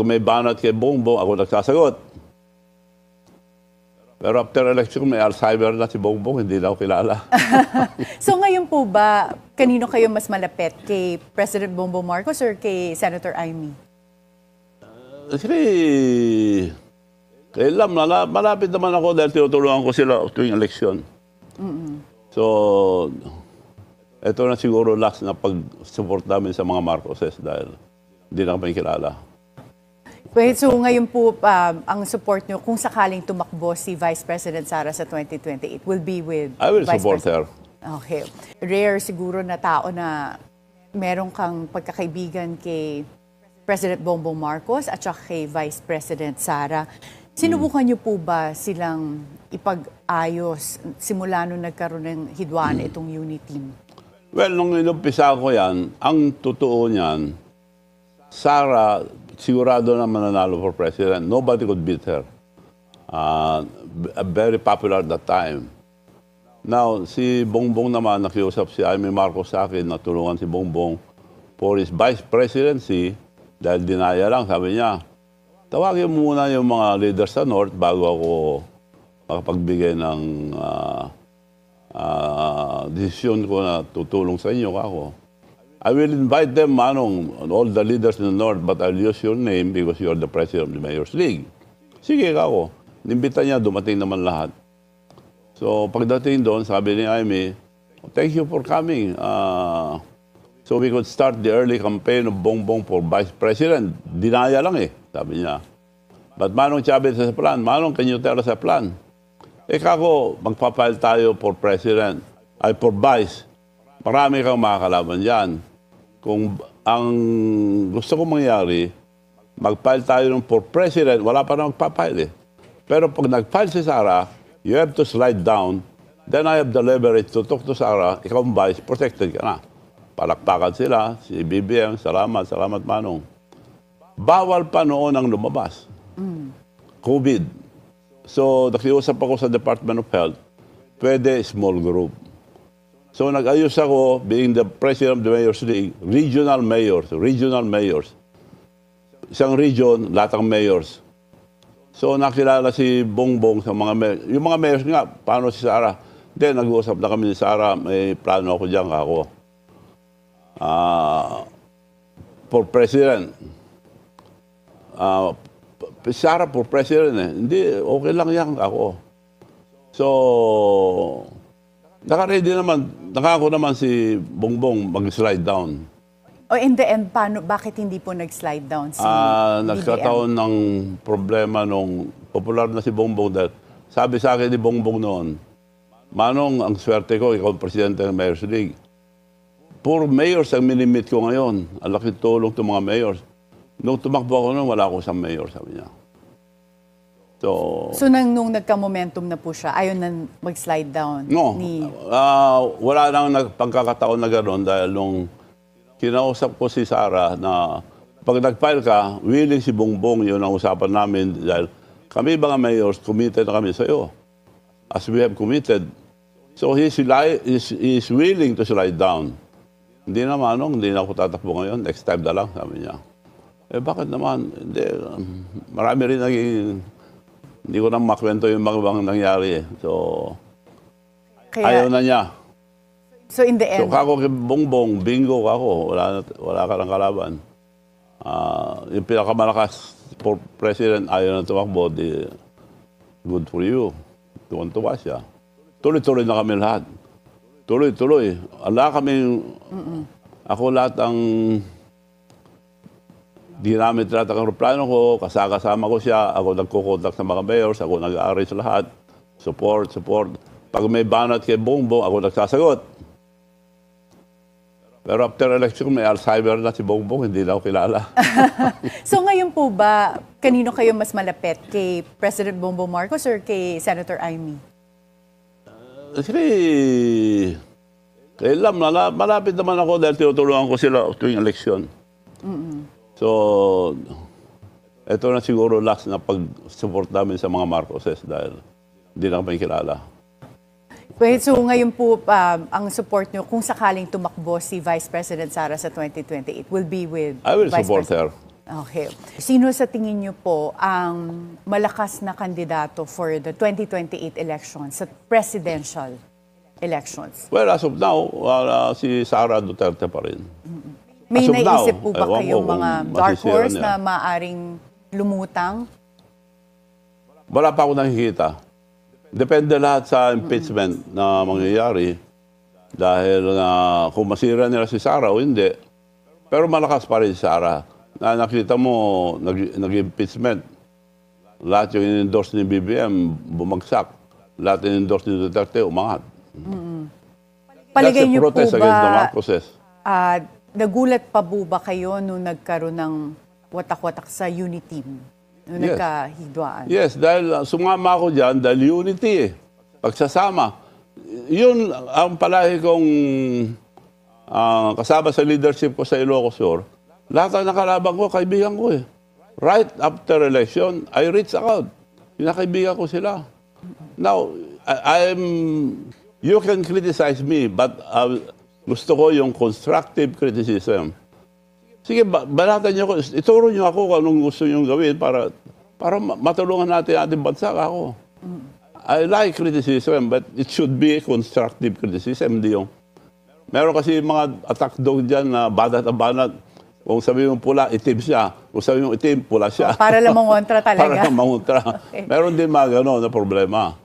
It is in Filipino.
Pag may banat kay Bongbong, ako nagsasagot. Pero after election, may Alzheimer na si Bongbong, hindi na ako kilala. So ngayon po ba, kanino kayo mas malapit? Kay President Bongbong Marcos or kay Senator Amy? Actually, kailan, malapit naman ako dahil tinutulungan ko sila tuwing election. So, ito na siguro last na pag-support namin sa mga Marcoses dahil hindi na kami kilala. Wait, so ngayon po, ang support nyo, kung sakaling tumakbo si Vice President Sara sa 2028, will be with I will Vice support her. Okay. Rare siguro na tao na meron kang pagkakaibigan kay President Bongbong Marcos at saka kay Vice President Sara. Sinubukan niyo po ba silang ipag-ayos simula nung nagkaroon ng hidwaan itong unity team? Well, nung inumpisa ko yan, ang totoo niyan, Sara, sigurado na mananalo for president. Nobody could beat her. Very popular at that time. Now, si Bongbong naman, nakiusap si Amy Marcos sa akin, natulungan si Bongbong for his vice presidency dahil dinaya lang, sabi niya, tawagin mo muna yung mga leaders sa North bago ako makapagbigay ng desisyon ko na tutulong sa inyo ako. I will invite them, Manong, all the leaders in the North, but I'll use your name because you're the president of the Mayor's League. Sige ako. Nimbita niya, dumating naman lahat. So pagdating doon, sabi ni Amy, thank you for coming. So we could start the early campaign of Bongbong for Vice President. Dinaya lang eh, sabi niya. But Manong Chavez sa plan. Manong, can you tell us a plan? Kako, magpapile tayo for President, ay for Vice. Marami kang makakalaban dyan. Kung ang gusto kong mangyari, mag-file tayo ng for President, wala pa na magpapile eh. Pero pag nag-file si Sara, you have to slide down, then I have the leverage to talk to Sara, ikaw ang Vice, protected ka na. Palakpakan sila, si BBM, salamat, salamat Manong. Bawal pa noon ang lumabas. COVID. So, nakiusap ako sa Department of Health, pwede small group. So, nag-ayos ako, being the president of the Mayor's League, regional mayors. Isang region, lahat ng mayors. So, nakilala si Bongbong sa mga mayors. Yung mga mayors nga, paano si Sara? Then, nag-uusap na kami ni Sara, may plano ako dyan, ako. For president. Sara for president eh. Hindi, okay lang yan ako. So, naka-ready naman, nakako naman si Bongbong mag-slide down. O in the end, bakit hindi po nag-slide down si Nagkataon ng problema nung popular na si Bongbong dahil sabi sa akin ni Bongbong noon, Manong, ang swerte ko, ikaw ang presidente ng Mayor's League. Puro mayors ang minimit ko ngayon. Ang laking tulong ng mga mayors. Nung tumakbo ako noon, wala akong isang mayor, sabi niya. So nung nagka-momentum na po siya, ayaw na mag-slide down? No. Wala nang pagkakataon na gano'n dahil nung kinausap ko si Sara na pag nag-file ka, willing si Bongbong, yun ang usapan namin dahil kami mga mayors, committed na kami sa iyo. As we have committed. So he's willing to slide down. Hindi na Manong, hindi na ako tatakbo ngayon. Next time na lang, sabi niya. Bakit naman? Hindi, marami rin naging... Hindi ko na makwento yung mga nangyari eh. So, ayaw na niya. So, in the end... So, kako kay Bongbong, bingo ako. Wala ka ng kalaban. Yung pinakamalakas for president, ayaw na tumakbo, di good for you. Tuwan-tuwa siya. Tuloy-tuloy na kami lahat. Tuloy-tuloy. Ako lahat ang... Ginamit lahat ang aeroplano ko, kasama ko siya, ako nagkukontak sa mga mayors, ako nag-arrange lahat, support. Pag may banat kay Bongbong, ako nagsasagot. Pero after election, may Alzheimer na si Bongbong, hindi na ako kilala. So ngayon po ba, kanino kayo mas malapit? Kay President Bongbong Marcos or kay Senator Amy? Kailan, malapit naman ako dahil tinutulungan ko sila tuwing election. So, ito na siguro last na pag-support namin sa mga Marcoses dahil hindi na kami kilala. Wait, so ngayon po, ang support nyo, kung sakaling tumakbo si Vice President Sara sa 2028, will be with I will Vice support her. Okay. Sino sa tingin niyo po ang malakas na kandidato for the 2028 elections, sa presidential elections? Well, as of now, si Sara Duterte pa rin. May As of now, naisip po ba ewan ko kayong kung mga dark masisira horse niya. na maaring lumutang? Wala pa ako nakikita. Depende lahat sa impeachment na mangyayari. Dahil kung masira nila si Sara o hindi. Pero malakas pa rin si Sara. Na nakita mo, nag-impeachment. Lahat yung in-endorse ni BBM, bumagsak. Lahat in-endorse ni Duterte, umangat. Palagay That's a niyo po protest against the ba, Marcoses. nagulat pa po ba kayo nung nagkaroon ng watak-watak sa unity team? Nung Yes. nagkahidwaan? Yes, dahil sumama ako dyan, dahil unity eh. Pagsasama. Yun ang palagi kong kasama sa leadership ko sa Ilocos Sur. Lahat ang nakalaban ko, kaibigan ko eh. Right after election, I reach out. Pinakaibigan ko sila. Now, you can criticize me, but gusto ko yung constructive criticism. Sige, banatan niyo ako. Ituro niyo ako kung anong gusto niyo gawin para matulungan natin ang ating bansa ako. I like criticism, but it should be constructive criticism, hindi yung... Meron kasi mga attack dog dyan na banat ang banat. Kung sabihin mo pula, itim siya. Kung sabihin mo itim, pula siya. Para lang mangontra talaga. Para lang mangontra. Okay. Meron din mga gano'n na problema.